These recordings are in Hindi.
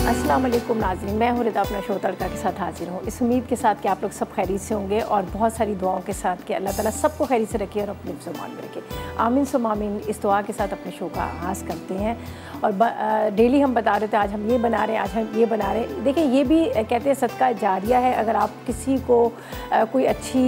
अस्सलाम वालेकुम नाज़रीन, मैं हूँ रिदा अपना शो तड़का के साथ हाजिर हूँ। इस उम्मीद के साथ कि आप लोग सब खैरियत से होंगे और बहुत सारी दुआओं के साथ कि अल्लाह ताला सबको खैरियत से रखे और अपने ज़ुबान में रखे। आमीन सुम आमीन। इस दुआ के साथ अपने शो का आगाज़ करते हैं और डेली हम बता रहे थे आज हम ये बना रहे हैं, आज हम ये बना रहे हैं। देखिए ये भी कहते हैं सदका जारिया है। अगर आप किसी को कोई अच्छी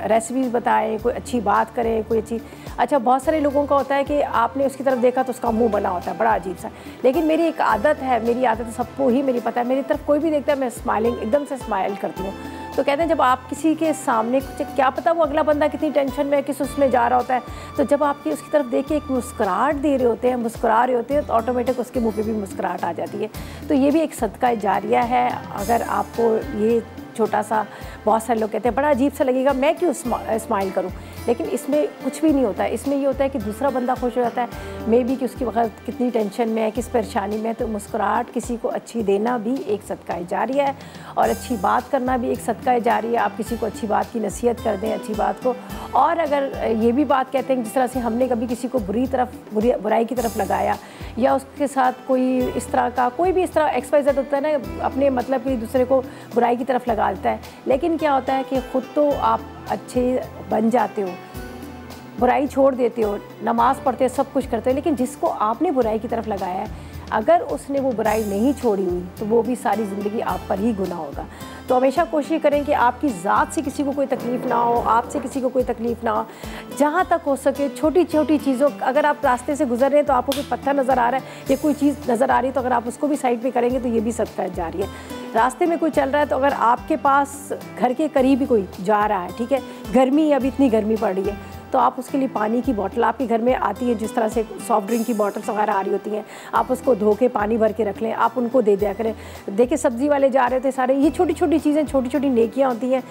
रेसिपीज़ बताएँ, कोई अच्छी बात करें, कोई अच्छी बहुत सारे लोगों का होता है कि आपने उसकी तरफ देखा तो उसका मुंह बना होता है बड़ा अजीब सा। लेकिन मेरी एक आदत है, मेरी आदत सबको ही मेरी पता है, मेरी तरफ कोई भी देखता है मैं स्माइलिंग एकदम से स्माइल करती हूँ। तो कहते हैं जब आप किसी के सामने कुछ, क्या पता वो अगला बंदा कितनी टेंशन में किस उसमें जा रहा होता है, तो जब आपकी उसकी तरफ देख के एक मुस्कुराहट दे रहे होते हैं, मुस्कुरा रहे होते हैं, तो ऑटोमेटिक उसके मुँह पे भी मुस्कुराहट आ जाती है। तो ये भी एक सदका जारिया है। अगर आपको ये छोटा सा, बहुत सारे लोग कहते हैं बड़ा अजीब सा लगेगा, मैं क्यों स्माइल करूं, लेकिन इसमें कुछ भी नहीं होता है। इसमें ये होता है कि दूसरा बंदा खुश हो जाता है, मे बी कि उसकी वक्त कितनी टेंशन में है, किस परेशानी में है। तो मुस्कुराहट किसी को अच्छी देना भी एक सदका जारिया है और अच्छी बात करना भी एक सदका जारिया है। आप किसी को अच्छी बात की नसीहत कर दें, अच्छी बात को। और अगर ये भी बात कहते हैं जिस तरह से हमने कभी किसी को बुराई की तरफ लगाया या उसके साथ कोई इस तरह का कोई भी इस तरह XYZ होता है ना, अपने मतलब कि दूसरे को बुराई की तरफ लगा देता है। लेकिन क्या होता है कि ख़ुद तो आप अच्छे बन जाते हो, बुराई छोड़ देते हो, नमाज़ पढ़ते हो, सब कुछ करते हो, लेकिन जिसको आपने बुराई की तरफ लगाया है अगर उसने वो बुराई नहीं छोड़ी हुई तो वो भी सारी ज़िंदगी आप पर ही गुनाह होगा। तो हमेशा कोशिश करें कि आपकी ज़ात से किसी को कोई तकलीफ़ ना हो, आपसे किसी को कोई तकलीफ़ ना हो। जहाँ तक हो सके छोटी छोटी चीज़ों, अगर आप रास्ते से गुजर रहे हैं तो आपको कोई पत्थर नज़र आ रहा है या कोई चीज़ नज़र आ रही है तो अगर आप उसको भी साइड पे करेंगे तो ये भी सदका जारिया है। रास्ते में कोई चल रहा है तो अगर आपके पास घर के करीब ही कोई जा रहा है, ठीक है, गर्मी, अभी इतनी गर्मी पड़ रही है, तो आप उसके लिए पानी की बोतल आपके घर में आती है, जिस तरह से सॉफ्ट ड्रिंक की बोतल्स वगैरह आ रही होती हैं, आप उसको धो के पानी भर के रख लें, आप उनको दे दिया करें। देखिए सब्ज़ी वाले जा रहे थे सारे, ये छोटी छोटी चीज़ें, छोटी छोटी नेकियां होती हैं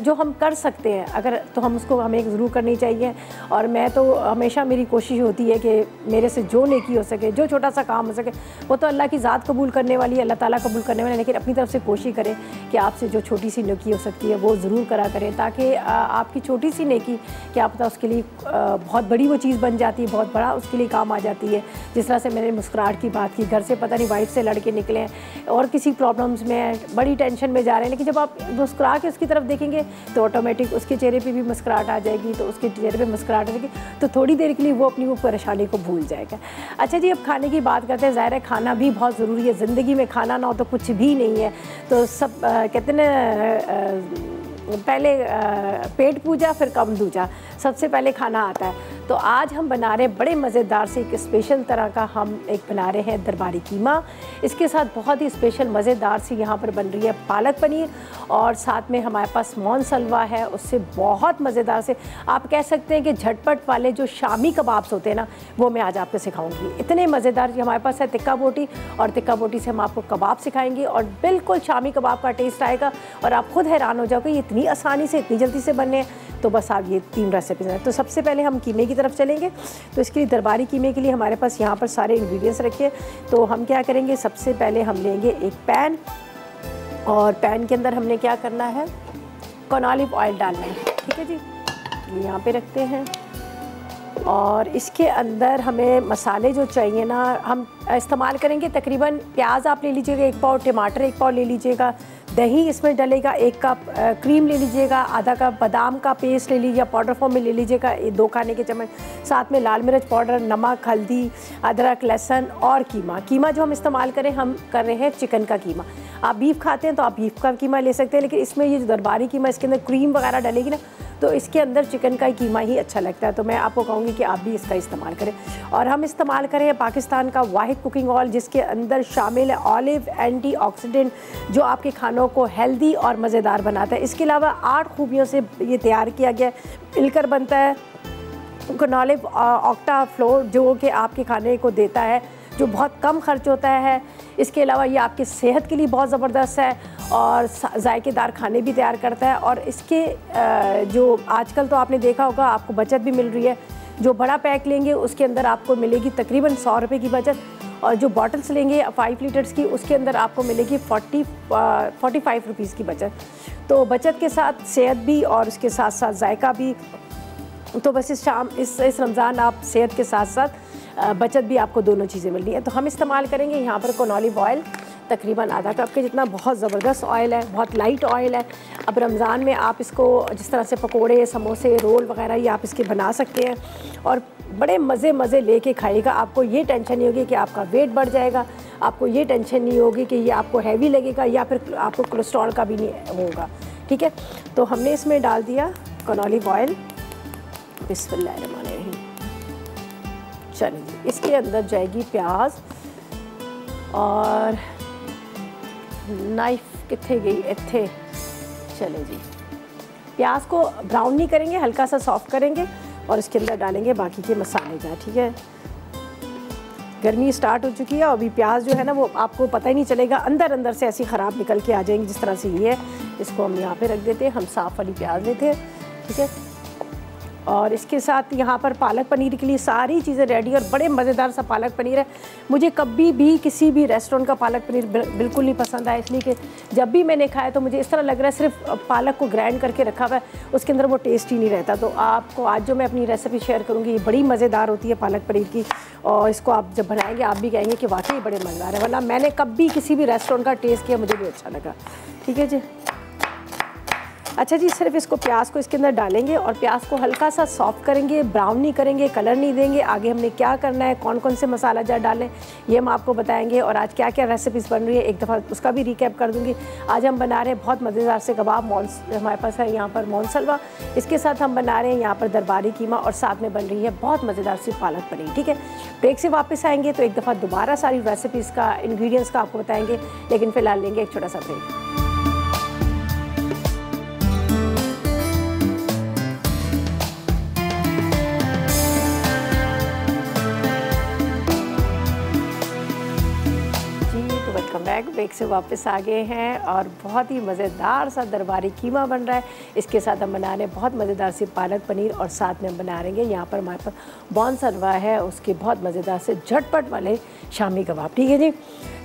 जो हम कर सकते हैं अगर, तो हम उसको हमें ज़रूर करनी चाहिए। और मैं तो हमेशा मेरी कोशिश होती है कि मेरे से जो नेकी हो सके, जो छोटा सा काम हो सके, वो तो अल्लाह की ज़ात कबूल करने वाली है, अल्लाह ताला कबूल करने वाला है, लेकिन अपनी तरफ से कोशिश करें कि आपसे जो छोटी सी नेकी हो सकती है वो ज़रूर करा करें, ताकि आपकी छोटी सी नेकी क्या पता उसके लिए बहुत बड़ी वो चीज़ बन जाती है, बहुत बड़ा उसके लिए काम आ जाती है। जिस तरह से मैंने मुस्कुराहट की बात की, घर से पता नहीं वाइफ से लड़के निकले हैं और किसी प्रॉब्लम्स में हैं, बड़ी टेंशन में जा रहे हैं, लेकिन जब आप मुस्कुरा के उसकी तरफ देखेंगे तो ऑटोमेटिक उसके चेहरे पे भी मुस्कुराहट आ जाएगी, तो उसके चेहरे पे मुस्कुराहट आ जाएगी, तो थोड़ी देर के लिए वो अपनी वो परेशानी को भूल जाएगा। अच्छा जी, अब खाने की बात करते हैं। ज़ाहिर है खाना भी बहुत ज़रूरी है, ज़िंदगी में खाना ना हो तो कुछ भी नहीं है। तो सब कहते हैं ना, पहले पेट पूजा फिर कम दूजा, सबसे पहले खाना आता है। तो आज हम बना रहे हैं बड़े मज़ेदार से एक स्पेशल तरह का, हम एक बना रहे हैं दरबारी कीमा। इसके साथ बहुत ही स्पेशल मज़ेदार सी यहाँ पर बन रही है पालक पनीर, और साथ में हमारे पास मौन सलवा है, उससे बहुत मज़ेदार से आप कह सकते हैं कि झटपट वाले जो शामी कबाब्स होते हैं ना, वो मैं आज आपको सिखाऊंगी। इतने मज़ेदार हमारे पास है तिक्का बोटी, और तिक्का बोटी से हम आपको कबाब सिखाएंगे और बिल्कुल शामी कबाब का टेस्ट आएगा और आप खुद हैरान हो जाओगे इतनी आसानी से, इतनी जल्दी से बनने हैं। तो बस आप ये 3 रेसिपीज़ हैं। तो सबसे पहले हम कीमे की तरफ चलेंगे। तो इसके लिए दरबारी कीमे के लिए हमारे पास यहाँ पर सारे इंग्रेडिएंट्स रखे। तो हम क्या करेंगे, सबसे पहले हम लेंगे एक पैन, और पैन के अंदर हमने क्या करना है, ऑलिव ऑयल डालना है, ठीक है जी। ये यहाँ पे रखते हैं, और इसके अंदर हमें मसाले जो चाहिए ना, हम इस्तेमाल करेंगे तकरीबन प्याज आप ले लीजिएगा 1 पाव, टमाटर 1 पाव ले लीजिएगा, दही इसमें डलेगा 1 कप, क्रीम ले लीजिएगा, आधा कप बादाम का पेस्ट ले लीजिए, पाउडर फॉर्म में ले लीजिएगा 2 खाने के चम्मच, साथ में लाल मिर्च पाउडर, नमक, हल्दी, अदरक, लहसुन और कीमा जो हम इस्तेमाल करें, हम कर रहे हैं चिकन का कीमा। आप बीफ खाते हैं तो आप बीफ का कीमा ले सकते हैं, लेकिन इसमें ये जो दरबारी कीमा, इसके अंदर क्रीम वगैरह डलेगी ना, तो इसके अंदर चिकन का कीमा ही अच्छा लगता है। तो मैं आपको कहूँगी कि आप भी इसका इस्तेमाल करें। और हम इस्तेमाल करें पाकिस्तान का वाहिद कुकिंग ऑयल, जिसके अंदर शामिल है ऑलिव एंटीऑक्सीडेंट, जो आपके खानों को हेल्दी और मज़ेदार बनाता है। इसके अलावा 8 खूबियों से ये तैयार किया गया, मिलकर बनता है ऑलिव ऑक्टा फ्लोर, जो कि आपके खाने को देता है, जो बहुत कम खर्च होता है। इसके अलावा ये आपकी सेहत के लिए बहुत ज़बरदस्त है और जायकेदार खाने भी तैयार करता है। और इसके जो आजकल तो आपने देखा होगा आपको बचत भी मिल रही है, जो बड़ा पैक लेंगे उसके अंदर आपको मिलेगी तकरीबन 100 रुपये की बचत, और जो बॉटल्स लेंगे 5 लीटर्स की उसके अंदर आपको मिलेगी 45 रुपीज़ की बचत। तो बचत के साथ सेहत भी और उसके साथ साथ जायका भी। तो बस इस रमज़ान आप सेहत के साथ साथ बचत भी आपको दोनों चीज़ें मिल रही है। तो हम इस्तेमाल करेंगे यहाँ पर कॉर्न ऑलिव ऑयल, तकरीबन आधा कप के जितना। बहुत ज़बरदस्त ऑयल है, बहुत लाइट ऑयल है। अब रमज़ान में आप इसको जिस तरह से पकोड़े, समोसे, रोल वगैरह ये आप इसके बना सकते हैं और बड़े मज़े लेके खाइएगा। आपको ये टेंशन नहीं होगी कि आपका वेट बढ़ जाएगा, आपको ये टेंशन नहीं होगी कि ये आपको हैवी लगेगा या फिर आपको कोलेस्ट्रॉल का भी नहीं होगा। ठीक है, तो हमने इसमें डाल दिया कॉर्न ऑलिव ऑयल। बिस्मिल्लाहिर्रहमानिर्रहीम। चलिए जी, इसके अंदर जाएगी प्याज और नाइफ किथे गई, इत्थे। चले जी, प्याज को ब्राउन नहीं करेंगे, हल्का सा सॉफ्ट करेंगे और इसके अंदर डालेंगे बाकी के मसाले जा। ठीक है, गर्मी स्टार्ट हो चुकी है और अभी प्याज जो है ना वो आपको पता ही नहीं चलेगा, अंदर से ऐसी ख़राब निकल के आ जाएंगी जिस तरह से ये है। इसको हम यहाँ पे रख देते हैं, हम साफ़ वाली प्याज लेते हैं। ठीक है, और इसके साथ यहाँ पर पालक पनीर के लिए सारी चीज़ें रेडी और बड़े मज़ेदार सा पालक पनीर है। मुझे कभी भी किसी भी रेस्टोरेंट का पालक पनीर बिल्कुल नहीं पसंद आया, इसलिए कि जब भी मैंने खाया तो मुझे इस तरह लग रहा है सिर्फ पालक को ग्राइंड करके रखा हुआ है, उसके अंदर वो टेस्ट ही नहीं रहता। तो आपको आज जो मैं अपनी रेसिपी शेयर करूँगी ये बड़ी मज़ेदार होती है पालक पनीर की, और इसको आप जब बनाएंगे आप भी कहेंगे कि वाकई बड़े मज़ेदार है, वरना मैंने कभी किसी भी रेस्टोरेंट का टेस्ट किया मुझे भी अच्छा लगा। ठीक है जी, अच्छा जी, सिर्फ इसको प्याज को इसके अंदर डालेंगे और प्याज को हल्का सा सॉफ्ट करेंगे, ब्राउन नहीं करेंगे, कलर नहीं देंगे। आगे हमने क्या करना है, कौन कौन से मसाला जार डालें ये हम आपको बताएंगे, और आज क्या क्या रेसिपीज़ बन रही है एक दफ़ा उसका भी रिकैप कर दूँगी। आज हम बना रहे हैं बहुत मज़ेदार से कबाब, हमारे पास है यहाँ पर मोनसलवा, इसके साथ हम बना रहे हैं यहाँ पर दरबारी कीमा, और साथ में बन रही है बहुत मज़ेदार सी पालक पनीर। ठीक है, ब्रेक से वापस आएंगे तो एक दफ़ा दोबारा सारी रेसिपीज़ का, इंग्रेडिएंट्स का आपको बताएंगे, लेकिन फ़िलहाल लेंगे एक छोटा सा ब्रेक। ब्रेक से वापस आ गए हैं और बहुत ही मज़ेदार सा दरबारी कीमा बन रहा है। इसके साथ हम बना रहे हैं बहुत मज़ेदार सी पालक पनीर, और साथ में हम बना रहे हैं यहाँ पर हमारे पास मोनसलवा है, उसके बहुत मज़ेदार से झटपट वाले शामी कबाब। ठीक है जी,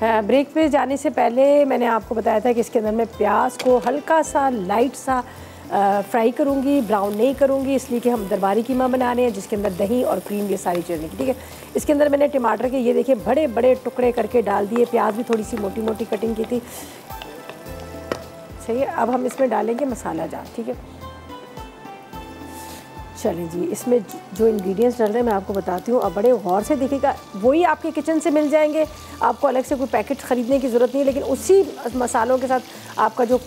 ब्रेक पे जाने से पहले मैंने आपको बताया था कि इसके अंदर मैं प्याज को हल्का सा लाइट सा फ्राई करूँगी, ब्राउन नहीं करूँगी, इसलिए कि हम दरबारी कीमा बना रहे हैं जिसके अंदर दही और क्रीम ये सारी चीज़ें। ठीक है, इसके अंदर मैंने टमाटर के ये देखिए बड़े बड़े टुकड़े करके डाल दिए, प्याज भी थोड़ी सी मोटी मोटी कटिंग की थी। सही है, अब हम इसमें डालेंगे मसाला जार। ठीक है, चलें जी, इसमें जो इंग्रेडिएंट्स डल रहे हैं मैं आपको बताती हूँ, अब बड़े गौर से देखिएगा, वही आपके किचन से मिल जाएंगे, आपको अलग से कोई पैकेट ख़रीदने की ज़रूरत नहीं है, लेकिन उसी मसालों के साथ आपका जो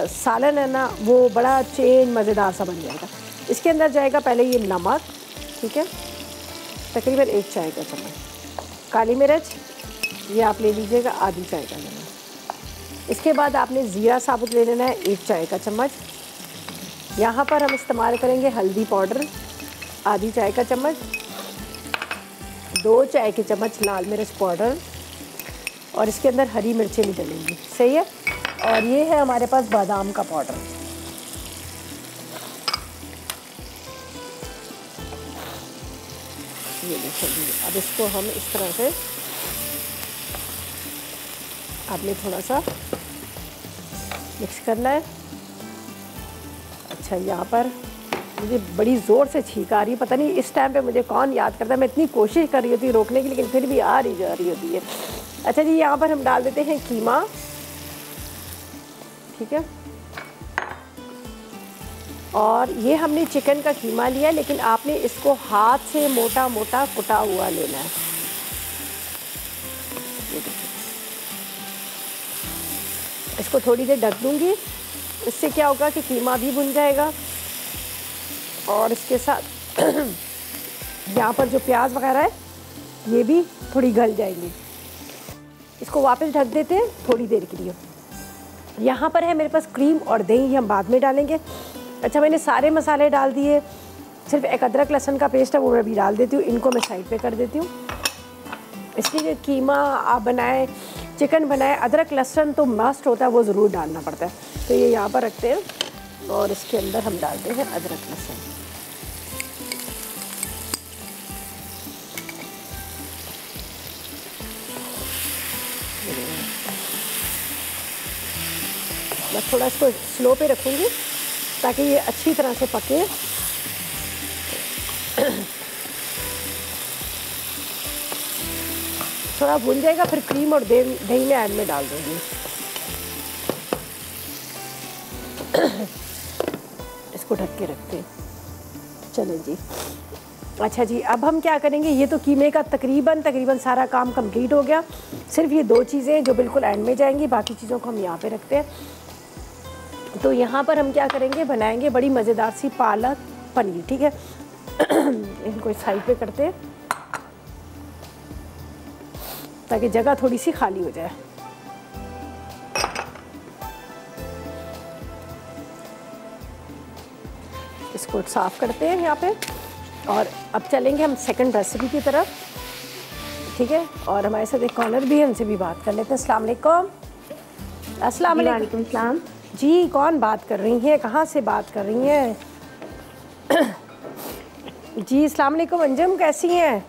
सालन है ना वो बड़ा चेंज मज़ेदार सा बन जाएगा। इसके अंदर जाएगा पहले ये नमक, ठीक है, तकरीबन 1 चाय का चम्मच, काली मिर्च ये आप ले लीजिएगा आधी चाय का चम्मच। इसके बाद आपने ज़ीरा साबुत ले लेना है 1 चाय का चम्मच। यहाँ पर हम इस्तेमाल करेंगे हल्दी पाउडर आधी चाय का चम्मच, 2 चाय के चम्मच लाल मिर्च पाउडर, और इसके अंदर हरी मिर्चें भी डलेंगी। सही है, और ये है हमारे पास बादाम का पाउडर। ये देखिए, अब इसको हम इस तरह से आपने थोड़ा सा मिक्स करना है। अच्छा, यहाँ पर मुझे बड़ी ज़ोर से छींक आ रही है, पता नहीं इस टाइम पे मुझे कौन याद करता है, मैं इतनी कोशिश कर रही होती रोकने की, लेकिन फिर भी आ रही जा रही होती है। अच्छा जी, यहाँ पर हम डाल देते हैं कीमा। ठीक है, और ये हमने चिकन का कीमा लिया, लेकिन आपने इसको हाथ से मोटा मोटा कुटा हुआ लेना है। इसको थोड़ी देर ढक दूँगी, इससे क्या होगा कि कीमा भी भुन जाएगा, और इसके साथ यहाँ पर जो प्याज वगैरह है ये भी थोड़ी गल जाएंगी। इसको वापस ढक देते हैं थोड़ी देर के लिए। यहाँ पर है मेरे पास क्रीम और दही, ये हम बाद में डालेंगे। अच्छा, मैंने सारे मसाले डाल दिए, सिर्फ एक अदरक लहसुन का पेस्ट है वो मैं भी डाल देती हूँ, इनको मैं साइड पे कर देती हूँ। इसलिए कीमा आप बनाएं, चिकन बनाएं, अदरक लहसुन तो मस्ट होता है, वो ज़रूर डालना पड़ता है। तो ये यहाँ पर रखते हैं और इसके अंदर हम डालते हैं अदरक लहसुन। मैं थोड़ा इसको स्लो पे रखूँगी ताकि ये अच्छी तरह से पके। थोड़ा भुन जाएगा, फिर क्रीम और दही में एंड में डाल दूँगी। इसको ढक के रखते हैं। चलें जी। अच्छा जी, अब हम क्या करेंगे, ये तो कीमे का तकरीबन सारा काम कंप्लीट हो गया। सिर्फ ये 2 चीज़ें जो बिल्कुल एंड में जाएंगी, बाकी चीज़ों को हम यहाँ पे रखते हैं। तो यहाँ पर हम क्या करेंगे, बनाएंगे बड़ी मज़ेदार सी पालक पनीर, ठीक है। इनको इस साइड पे करते हैं ताकि जगह थोड़ी सी खाली हो जाए। इसको साफ़ करते हैं यहाँ पे, और अब चलेंगे हम सेकंड रेसिपी की तरफ, ठीक है। और हमारे साथ एक कॉलर भी है, उनसे भी बात कर लेते हैं। अस्सलाम वालेकुम। अस्सलाम वालेकुम सलाम जी, कौन बात कर रही हैं, कहाँ से बात कर रही हैं? जी अस्सलाम वालेकुम अंजुम, कैसी हैं?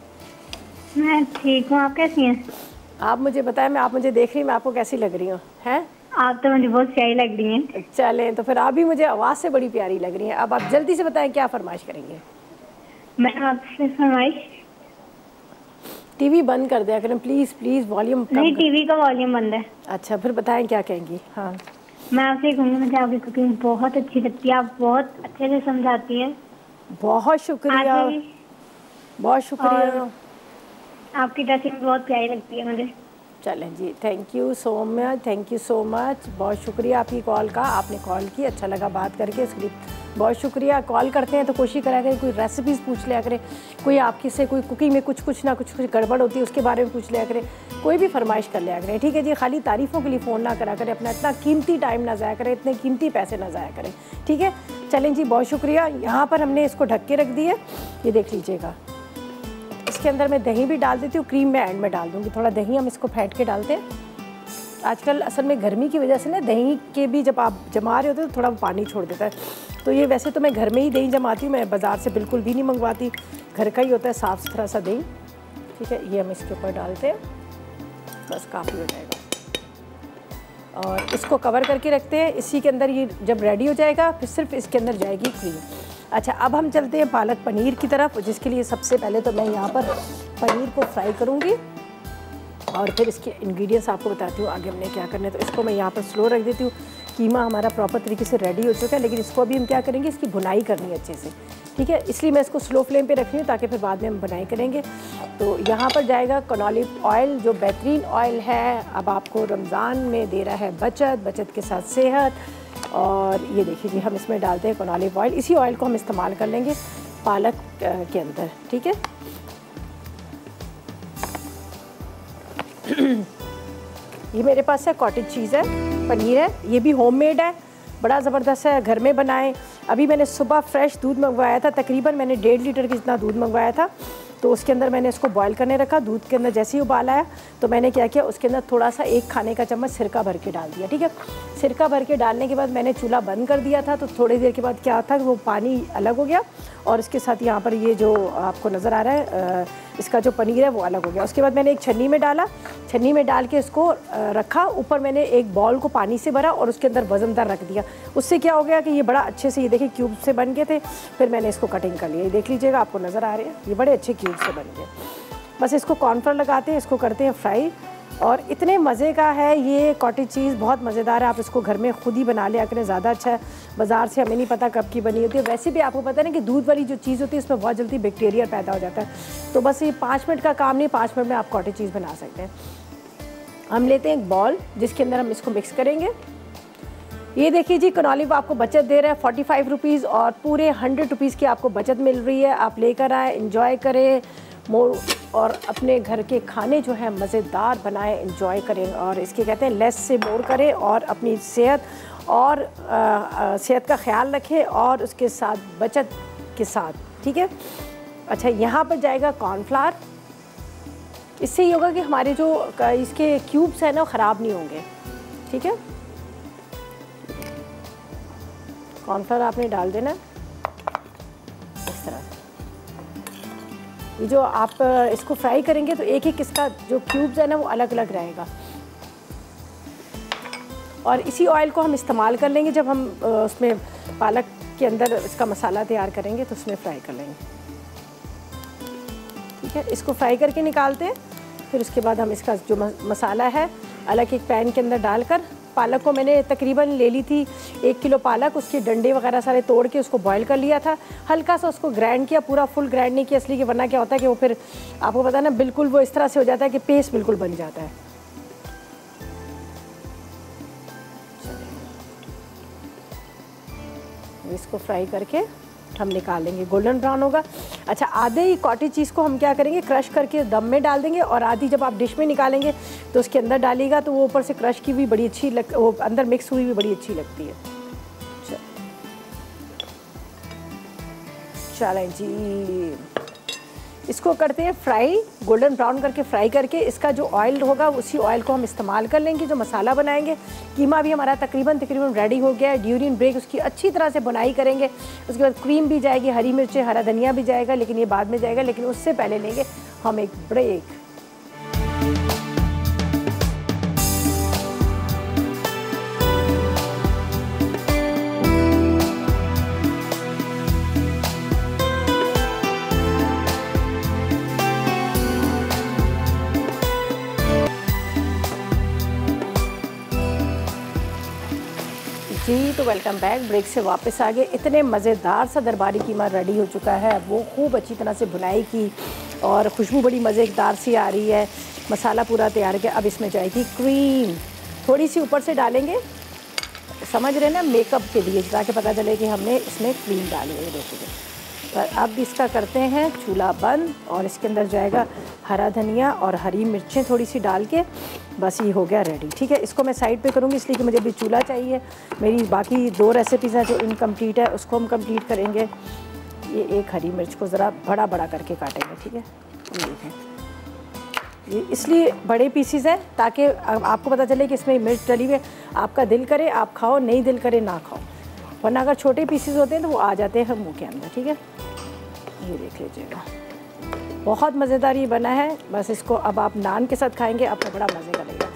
मैं ठीक हूँ, आप कैसी हैं? आप मुझे बताएं, आप मुझे देख रही हैं, मैं आपको कैसी लग रही हूँ? हैं आप तो मुझे बहुत प्यारी लग रही हैं। चलें, तो फिर आप भी मुझे आवाज़ से बड़ी प्यारी लग रही हैं। अब आप जल्दी से बताएं क्या फरमाइश करेंगे? मैं आपसे फरमाइश, टीवी बंद कर दिया करें प्लीज़, प्लीज़ वॉल्यूम कम। नहीं, टीवी का वॉल्यूम बंद है। अच्छा, फिर बताएं क्या कहेंगी? हाँ, मैं आपसे कहूँगी, मुझे आपकी कुकिंग बहुत अच्छी लगती है, आप बहुत अच्छे से समझाती हैं। बहुत शुक्रिया, बहुत शुक्रिया। आपकी ड्रेसिंग बहुत प्यारी लगती है मुझे। चलें जी, thank you so much, thank you so much. बहुत शुक्रिया आपकी कॉल का, आपने कॉल की, अच्छा लगा बात करके, इसके लिए बहुत शुक्रिया। कॉल करते हैं तो कोशिश करा करें कोई रेसिपीज़ पूछ लिया करें, कोई आपकी से कोई कुकिंग में कुछ ना कुछ गड़बड़ होती है उसके बारे में पूछ लिया करें, कोई भी फरमाइश कर लिया करें, ठीक है जी। खाली तारीफ़ों के लिए फ़ोन ना करा करें, अपना इतना कीमती टाइम ना ज़ाया करें, इतने कीमती पैसे ना ज़ाया करें, ठीक है। चलें जी, बहुत शुक्रिया। यहाँ पर हमने इसको ढक के रख दिया, ये देख लीजिएगा। इसके अंदर मैं दही भी डाल देती हूँ, क्रीम में एंड में डाल दूँगी। थोड़ा दही हम इसको फेंट के डालते हैं। आजकल असल में गर्मी की वजह से ना दही के भी जब आप जमा रहे होते हैं तो थोड़ा पानी छोड़ देता है। तो ये वैसे तो मैं घर में ही दही जमाती हूँ, मैं बाज़ार से बिल्कुल भी नहीं मंगवाती, घर का ही होता है साफ़ सुथरा सा दही, ठीक है। ये हम इसके ऊपर डालते हैं, बस काफ़ी हो जाएगा। और इसको कवर करके रखते हैं। इसी के अंदर ये जब रेडी हो जाएगा फिर सिर्फ इसके अंदर जाएगी क्रीम। अच्छा, अब हम चलते हैं पालक पनीर की तरफ, जिसके लिए सबसे पहले तो मैं यहाँ पर पनीर को फ्राई करूँगी और फिर इसके इंग्रेडिएंट्स आपको बताती हूँ आगे हमने क्या करना है। तो इसको मैं यहाँ पर स्लो रख देती हूँ। कीमा हमारा प्रॉपर तरीके से रेडी हो चुका है, लेकिन इसको अभी हम क्या करेंगे, इसकी भुनाई करनी है अच्छे से, ठीक है। इसलिए मैं इसको स्लो फ्लेम पे रख रही हूँ ताकि फिर बाद में हम भुनाई करेंगे। तो यहाँ पर जाएगा कनॉलिव ऑयल, जो बेहतरीन ऑयल है, अब आपको रमज़ान में दे रहा है बचत के साथ सेहत। और ये देखिए जी, हम इसमें डालते हैं कनॉलिव ऑयल, इसी ऑयल को हम इस्तेमाल कर लेंगे पालक के अंदर, ठीक है। ये मेरे पास है कॉटेज चीज़ है, पनीर है, ये भी होममेड है, बड़ा ज़बरदस्त है, घर में बनाएं। अभी मैंने सुबह फ्रेश दूध मंगवाया था, तकरीबन मैंने 1.5 लीटर के जितना दूध मंगवाया था। तो उसके अंदर मैंने इसको बॉईल करने रखा। दूध के अंदर जैसे ही उबाल आया तो मैंने क्या किया, उसके अंदर थोड़ा सा 1 खाने का चम्मच सिरका भर के डाल दिया, ठीक है। सिरका भर के डालने के बाद मैंने चूल्हा बंद कर दिया था। तो थोड़ी देर के बाद क्या था कि वो पानी अलग हो गया और इसके साथ यहाँ पर ये जो आपको नज़र आ रहा है इसका जो पनीर है वो अलग हो गया। उसके बाद मैंने एक छन्नी में डाला, छन्नी में डाल के इसको रखा। ऊपर मैंने एक बॉल को पानी से भरा और उसके अंदर वज़नदार रख दिया। उससे क्या हो गया कि ये बड़ा अच्छे से, ये देखिए क्यूब से बन गए थे। फिर मैंने इसको कटिंग कर लिया, ये देख लीजिएगा, आपको नज़र आ रहे हैं, ये बड़े अच्छे क्यूब से बन गए। बस इसको कॉर्नफ्लोर लगाते हैं, इसको करते हैं फ्राई। और इतने मज़े का है ये कॉटेज चीज़, बहुत मज़ेदार है। आप इसको घर में खुद ही बना लिया करें, ज़्यादा अच्छा है। बाज़ार से हमें नहीं पता कब की बनी होती है। वैसे भी आपको पता है ना कि दूध वाली जो चीज़ होती है इसमें बहुत जल्दी बैक्टीरिया पैदा हो जाता है। तो बस ये 5 मिनट का काम नहीं, 5 मिनट में आप कॉटेज चीज़ बना सकते हैं। हम लेते हैं एक बॉल जिसके अंदर हम इसको मिक्स करेंगे। ये देखिए जी, कनॉलिव आपको बचत दे रहा है 45 रुपीज़ और पूरे 100 रुपीज़ की आपको बचत मिल रही है। आप लेकर आए, इंजॉय करें और अपने घर के खाने जो है मज़ेदार बनाएं, एंजॉय करें। और इसके कहते हैं लेस से मोर करें और अपनी सेहत और सेहत का ख्याल रखें और उसके साथ बचत के साथ, ठीक है। अच्छा, यहाँ पर जाएगा कॉर्नफ्लावर। इससे ये होगा कि हमारे जो इसके क्यूब्स हैं ना ख़राब नहीं होंगे, ठीक है। कॉर्नफ्लावर आपने डाल देना इस तरह। ये जो आप इसको फ्राई करेंगे तो एक एक इसका जो क्यूब्स है ना वो अलग अलग रहेगा। और इसी ऑयल को हम इस्तेमाल कर लेंगे जब हम उसमें पालक के अंदर इसका मसाला तैयार करेंगे तो उसमें फ्राई कर लेंगे, ठीक है। इसको फ्राई करके निकालते हैं। फिर उसके बाद हम इसका जो मसाला है अलग एक पैन के अंदर डालकर, पालक को मैंने तकरीबन ले ली थी 1 किलो पालक, उसके डंडे वगैरह सारे तोड़ के उसको बॉईल कर लिया था, हल्का सा उसको ग्राइंड किया, पूरा फुल ग्राइंड नहीं किया इसलिए कि वरना क्या होता है कि वो फिर आपको पता है ना बिल्कुल वो इस तरह से हो जाता है कि पेस्ट बिल्कुल बन जाता है। इसको फ्राई करके हम निकालेंगे, गोल्डन ब्राउन होगा। अच्छा, आधे ही कॉटेज चीज़ को हम क्या करेंगे, क्रश करके दम में डाल देंगे और आधी जब आप डिश में निकालेंगे तो उसके अंदर डालिएगा तो वो ऊपर से क्रश की भी बड़ी अच्छी वो अंदर मिक्स हुई भी बड़ी अच्छी लगती है। चलें जी, इसको करते हैं फ्राई, गोल्डन ब्राउन करके फ्राई करके इसका जो ऑयल होगा उसी ऑयल को हम इस्तेमाल कर लेंगे जो मसाला बनाएंगे। कीमा भी हमारा तकरीबन रेडी हो गया है। ड्यूरिंग ब्रेक उसकी अच्छी तरह से बुनाई करेंगे, उसके बाद क्रीम भी जाएगी, हरी मिर्चें, हरा धनिया भी जाएगा, लेकिन ये बाद में जाएगा। लेकिन उससे पहले लेंगे हम एक ब्रेक। जी तो वेलकम बैक, ब्रेक से वापस आ गए। इतने मज़ेदार सा दरबारी कीमा रेडी हो चुका है। वो खूब अच्छी तरह से बुनाई की और खुशबू बड़ी मज़ेदार सी आ रही है। मसाला पूरा तैयार किया। अब इसमें जाएगी क्रीम, थोड़ी सी ऊपर से डालेंगे, समझ रहे ना, मेकअप के लिए, ताकि पता चले कि हमने इसमें क्रीम डाली है। देखिए, पर अब इसका करते हैं चूल्हा बंद और इसके अंदर जाएगा हरा धनिया और हरी मिर्चें थोड़ी सी डाल के, बस ये हो गया रेडी। ठीक है, इसको मैं साइड पे करूँगी इसलिए कि मुझे भी चूल्हा चाहिए। मेरी बाकी 2 रेसिपीज़ हैं जो इनकम्प्लीट है, उसको हम कंप्लीट करेंगे। ये एक हरी मिर्च को ज़रा बड़ा बड़ा करके काटेंगे। ठीक है, ये देखें, ये इसलिए बड़े पीसीज हैं ताकि आपको पता चले कि इसमें मिर्च डली हुई है। आपका दिल करे आप खाओ, नहीं दिल करे ना खाओ, वरना अगर छोटे पीसीज होते हैं तो वो आ जाते हैं मुँह के अंदर। ठीक है, ये देख लीजिएगा, बहुत मज़ेदार ये बना है। बस इसको अब आप नान के साथ खाएंगे, आपको बड़ा मज़े का लगेगा।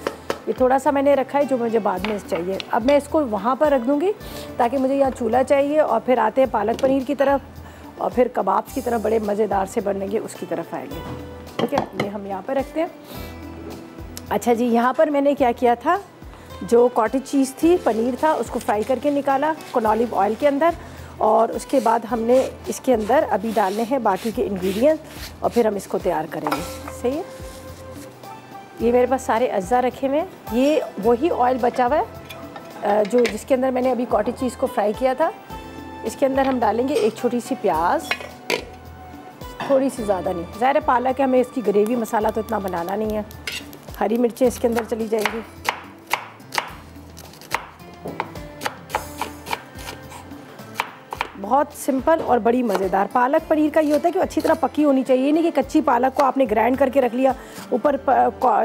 ये थोड़ा सा मैंने रखा है जो मुझे बाद में चाहिए। अब मैं इसको वहाँ पर रख दूँगी ताकि मुझे यहाँ चूल्हा चाहिए। और फिर आते हैं पालक पनीर की तरफ और फिर कबाब्स की तरफ बड़े मज़ेदार से बनेंगे, उसकी तरफ आएंगे। ठीक है, ये हम यहाँ पर रखते हैं। अच्छा जी, यहाँ पर मैंने क्या किया था, जो कॉटेज चीज़ थी, पनीर था, उसको फ्राई करके निकाला ऑलिव ऑयल के अंदर। और उसके बाद हमने इसके अंदर अभी डालने हैं बाकी के इंग्रेडिएंट्स और फिर हम इसको तैयार करेंगे। सही है, ये मेरे पास सारे अज्जा रखे हुए हैं। ये वही ऑयल बचा हुआ है जो जिसके अंदर मैंने अभी कॉटेज चीज़ को फ्राई किया था। इसके अंदर हम डालेंगे एक छोटी सी प्याज, थोड़ी सी, ज़्यादा नहीं, ज़ाहिर है पालक है, हमें इसकी ग्रेवी मसाला तो इतना बनाना नहीं है। हरी मिर्चें इसके अंदर चली जाएंगी। बहुत सिंपल और बड़ी मज़ेदार। पालक पनीर का ये होता है कि अच्छी तरह पकी होनी चाहिए, नहीं कि कच्ची पालक को आपने ग्राइंड करके रख लिया, ऊपर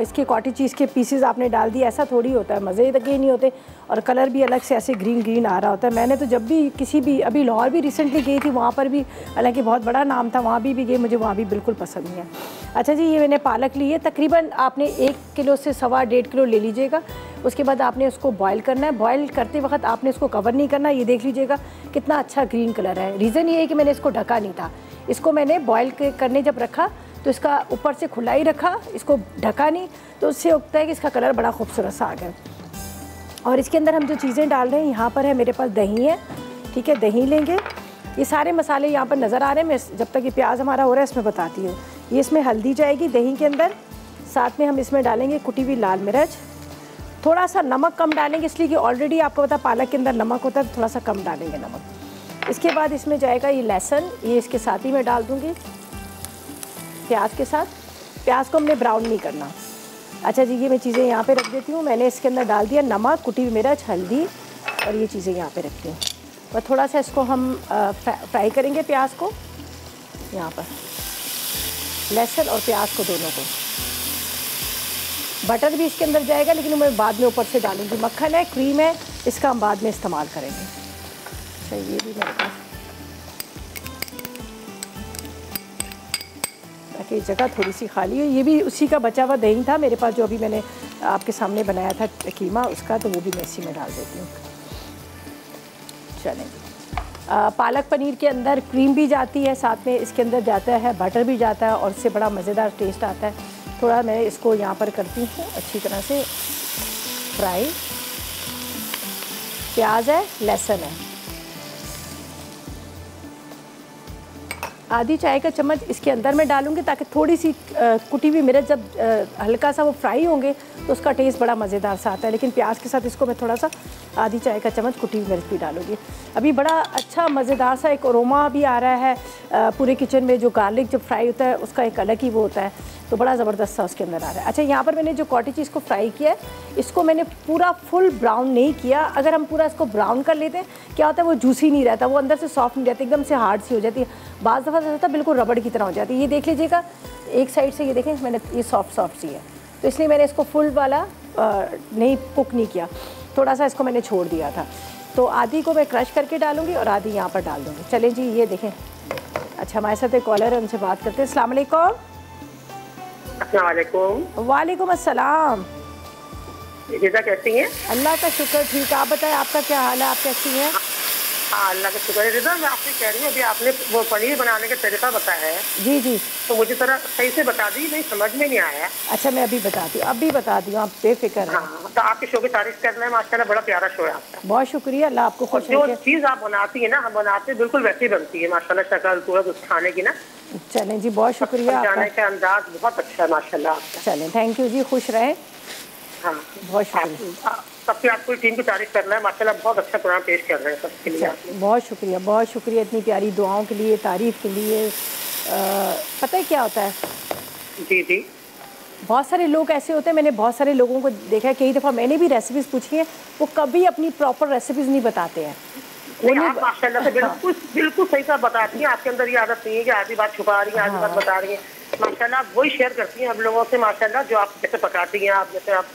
इसके कॉटेज चीज़ के पीसेस आपने डाल दिए, ऐसा थोड़ी होता है, मज़े तक ही नहीं होते। और कलर भी अलग से ऐसे ग्रीन ग्रीन आ रहा होता है। मैंने तो जब भी किसी भी, अभी लाहौर भी रिसेंटली गई थी, वहाँ पर भी, हालांकि बहुत बड़ा नाम था, वहाँ भी गई, मुझे वहाँ भी बिल्कुल पसंद नहीं है। अच्छा जी, ये मैंने पालक ली है, तकरीबन आपने 1 किलो से 1.25 किलो ले लीजिएगा। उसके बाद आपने उसको बॉईल करना है। बॉईल करते वक्त आपने उसको कवर नहीं करना। ये देख लीजिएगा कितना अच्छा ग्रीन कलर है। रीज़न ये है कि मैंने इसको ढका नहीं था, इसको मैंने बॉईल करने जब रखा तो इसका ऊपर से खुला ही रखा, इसको ढका नहीं, तो उससे होता है कि इसका कलर बड़ा खूबसूरत सा आ गया। और इसके अंदर हम जो चीज़ें डाल रहे हैं, यहाँ पर है मेरे पास दही है। ठीक है, दही लेंगे। ये सारे मसाले यहाँ पर नज़र आ रहे हैं, मैं जब तक ये प्याज हमारा हो रहा है इसमें बताती हूँ। ये इसमें हल्दी जाएगी दही के अंदर, साथ में हम इसमें डालेंगे कुटी हुई लाल मिर्च, थोड़ा सा नमक कम डालेंगे इसलिए कि ऑलरेडी आपको पता पालक के अंदर नमक होता है, तो थोड़ा सा कम डालेंगे नमक। इसके बाद इसमें जाएगा ये लहसुन, ये इसके साथ ही मैं डाल दूँगी प्याज के साथ। प्याज को हमने ब्राउन नहीं करना। अच्छा जी, ये मैं चीज़ें यहाँ पे रख देती हूँ। मैंने इसके अंदर डाल दिया नमक, कुटी हुई मिर्च, हल्दी, और ये चीज़ें यहाँ पे रखती हूँ। और थोड़ा सा इसको हम फ्राई करेंगे प्याज को, यहाँ पर लहसुन और प्याज को, दोनों को। बटर भी इसके अंदर जाएगा, लेकिन मैं बाद में ऊपर से डालूंगी। मक्खन है, क्रीम है, इसका हम बाद में इस्तेमाल करेंगे। अच्छा, ये भी मेरे पास, ताकि जगह थोड़ी सी खाली है। ये भी उसी का बचा हुआ दही था मेरे पास, जो अभी मैंने आपके सामने बनाया था कीमा उसका, तो वो भी मैं इसी में डाल देती हूँ। चलें, पालक पनीर के अंदर क्रीम भी जाती है, साथ में इसके अंदर जाता है बटर भी जाता है, और इससे बड़ा मज़ेदार टेस्ट आता है। थोड़ा मैं इसको यहाँ पर करती हूँ अच्छी तरह से फ्राई। प्याज है, लहसुन है, आधी चाय का चम्मच इसके अंदर मैं डालूंगी ताकि थोड़ी सी कुटी हुई मिर्च जब हल्का सा वो फ्राई होंगे तो उसका टेस्ट बड़ा मज़ेदार सा आता है। लेकिन प्याज के साथ इसको मैं थोड़ा सा आधी चाय का चम्मच कुटी हुई मिर्च भी डालूंगी। अभी बड़ा अच्छा मज़ेदार सा एक अरोमा भी आ रहा है पूरे किचन में। जो गार्लिक जब फ्राई होता है उसका एक अलग ही वो होता है, तो बड़ा ज़बरदस्त सा उसके अंदर आ रहा है। अच्छा, यहाँ पर मैंने जो कॉटेज चीज़ को फ्राई किया है इसको मैंने पूरा फुल ब्राउन नहीं किया। अगर हम पूरा इसको ब्राउन कर लेते हैं क्या होता है, वो जूसी नहीं रहता, वो अंदर से सॉफ्ट नहीं रहता, एकदम से हार्ड सी हो जाती है। बाज़ दफ़ा ऐसा होता है बिल्कुल रबड़ की तरह हो जाती है। ये देख लीजिएगा एक साइड से, ये देखें मैंने ये सॉफ्ट सी है, तो इसलिए मैंने इसको फुल वाला नहीं कुक नहीं किया, थोड़ा सा इसको मैंने छोड़ दिया था। तो आधी को मैं क्रश करके डालूँगी और आधी यहाँ पर डाल दूँगी। चलें जी, ये देखें। अच्छा, हमारे साथ एक कॉलर है, उनसे बात करते हैं। अस्सलाम वालेकुम। वालेकुम अस्सलाम। रिजा कैसी हैं? अल्लाह का शुक्र, ठीक। आप बताएं आपका क्या हाल है, आप कैसी हैं? हाँ, अल्लाह का शुक्र है। रिजा, मैं आपसे कह रही हूँ अभी आपने वो पनीर बनाने का तरीका बताया है। जी जी, तो मुझे थोड़ा सही से बता दी, नहीं समझ में नहीं आया। अच्छा, मैं अभी बताती हूँ, अभी बता दी हूँ, आप बेफिक्र हैं। हाँ, तो आपके शो की तारीफ करना है, माशाल्लाह बड़ा प्यारा शो है आपका। बहुत शुक्रिया, अल्लाह आपको खुश जो रखे। चीज़ आप बनाती है ना, हम बनाते हैं बिल्कुल वैसी बनती है माशाल्लाह, शक्ल सूरत उस खाने की ना। चलें जी, बहुत शुक्रिया आपका। जाने का अंदाज बहुत अच्छा है माशाल्लाह आपका। चलें, थैंक यू जी, खुश रहें। हाँ, बहुत शुक्रिया। सबसे आपको टीम की तारीफ करना है, माशाल्लाह बहुत अच्छा प्रोग्राम पेश कर रहे हैं सबके लिए। बहुत शुक्रिया, बहुत शुक्रिया इतनी प्यारी दुआओं के लिए, तारीफ़ के लिए। पता है क्या होता है? जी जी, बहुत सारे लोग ऐसे होते हैं, मैंने बहुत सारे लोगों को देखा है, कई दफ़ा मैंने भी रेसिपीज़ पूछी हैं, वो कभी अपनी प्रॉपर रेसिपीज़ नहीं बताते हैं। आप माशाल्लाह से बिल्कुल सही सा बताती हैं। आपके अंदर ये आदत नहीं है कि आधी बात छुपा रही है, आधी बात बता रही है। माशाल्लाह आप वही शेयर करती हैं हम लोगों से, माशाल्लाह जो आप जैसे पकाती हैं, आप जैसे आप